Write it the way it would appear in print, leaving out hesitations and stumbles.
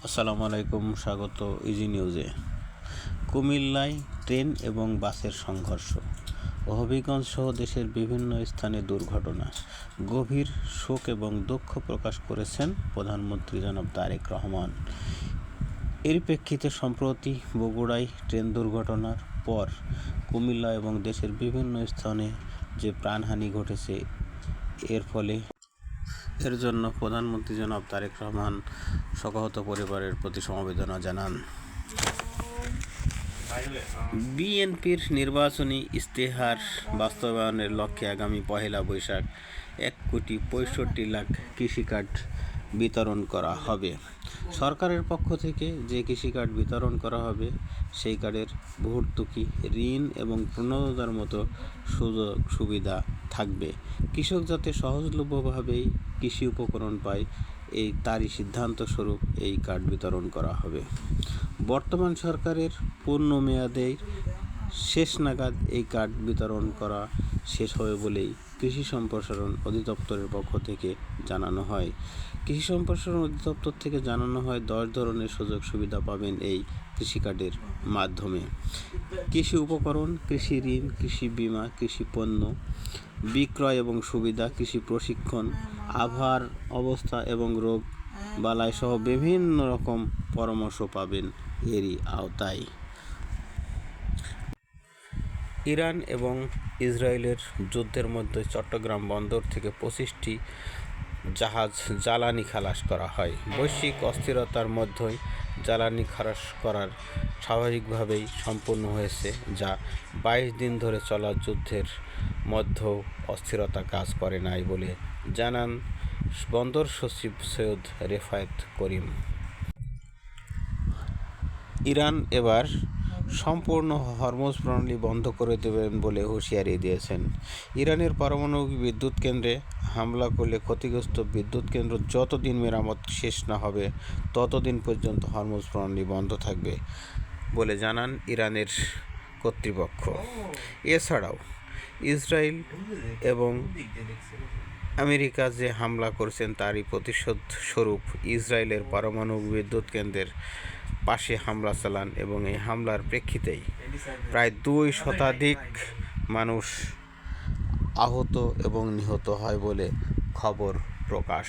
আসসালামু আলাইকুম, স্বাগত ইজি নিউজে। কুমিল্লায় ট্রেন এবং বাসের সংঘর্ষ, হবিগঞ্জ সহ দেশের বিভিন্ন স্থানে দুর্ঘটনা। গভীর শোক এবং দুঃখ প্রকাশ করেছেন প্রধানমন্ত্রী জনাব তারেক রহমান। এর প্রেক্ষিতে সম্প্রতি বগুড়ায় ট্রেন দুর্ঘটনার পর কুমিল্লা এবং দেশের বিভিন্ন স্থানে যে প্রাণহানি ঘটেছে, এর জন্য প্রধানমন্ত্রী জনাব তারেক রহমান শোকাহত পরিবারের প্রতি সমবেদনা জানান। বিএনপির নির্বাচনী ইশতেহার বাস্তবায়নের লক্ষ্যে আগামী 1 বৈশাখ 1,65,00,000 কৃষি কার্ড বিতরণ করা হবে। সরকারের পক্ষ থেকে যে কৃষি কার্ড বিতরণ করা হবে, সেই কার্ডের ভর্তুকি, ঋণ এবং প্রণোদনার মতো সুযোগ সুবিধা থাকবে। কৃষক যাতে সহজলভ্যভাবেই কৃষি উপকরণ পায়, তারই সিদ্ধান্ত স্বরূপ এই কার্ড বিতরণ করা হবে। বর্তমান সরকারের পূর্ণ মেয়াদের শেষ নাগাদ এই কার্ড বিতরণ করা শেষ হবে বলেই কৃষি সম্প্রসারণ অধিদপ্তরের পক্ষ থেকে জানানো হয়। কৃষি সম্প্রসারণ অধিদপ্তর থেকে জানানো হয়, 10 ধরনের সুযোগ সুবিধা পাবেন এই কৃষি কার্ডের মাধ্যমে। কৃষি উপকরণ, কৃষি ঋণ, কৃষি বীমা, কৃষি পণ্য বিক্রয় এবং সুবিধা, কৃষি প্রশিক্ষণ, আবহাওয়ার অবস্থা এবং রোগ বালাই সহ বিভিন্ন রকম পরামর্শ পাবেন এরই আওতায়। ইরান এবং ইসরায়েলের যুদ্ধের মধ্যে চট্টগ্রাম বন্দর থেকে 25টি জাহাজ জ্বালানি খালাস করা হয়। বৈশ্বিক অস্থিরতার মধ্যেই জ্বালানি খালাস করার স্বাভাবিকভাবেই সম্পন্ন হয়েছে, যা 22 দিন ধরে চলা যুদ্ধের মধ্যেও অস্থিরতা কাজ করে নাই বলে জানান বন্দর সচিব সৈয়দ রেফায়েত করিম। ইরান এবার সম্পূর্ণ হরমুজ প্রণালী বন্ধ করে দেবেন বলে হুঁশিয়ারি দিয়েছেন। ইরানের পারমাণবিক বিদ্যুৎ কেন্দ্রে হামলা করলে ক্ষতিগ্রস্ত বিদ্যুৎ কেন্দ্র যতদিন মেরামত শেষ না হবে, ততদিন পর্যন্ত হরমুজ প্রণালী বন্ধ থাকবে বলে জানান ইরানের কর্তৃপক্ষ। এছাড়াও ইসরায়েল এবং আমেরিকা যে হামলা করেছেন, তারই প্রতিশোধ স্বরূপ ইসরায়েলের পারমাণবিক বিদ্যুৎ কেন্দ্রের পাশে হামলা চালান এবং এই হামলার প্রেক্ষিতেই প্রায় 2 শতাধিক মানুষ আহত এবং নিহত হয় বলে খবর প্রকাশ।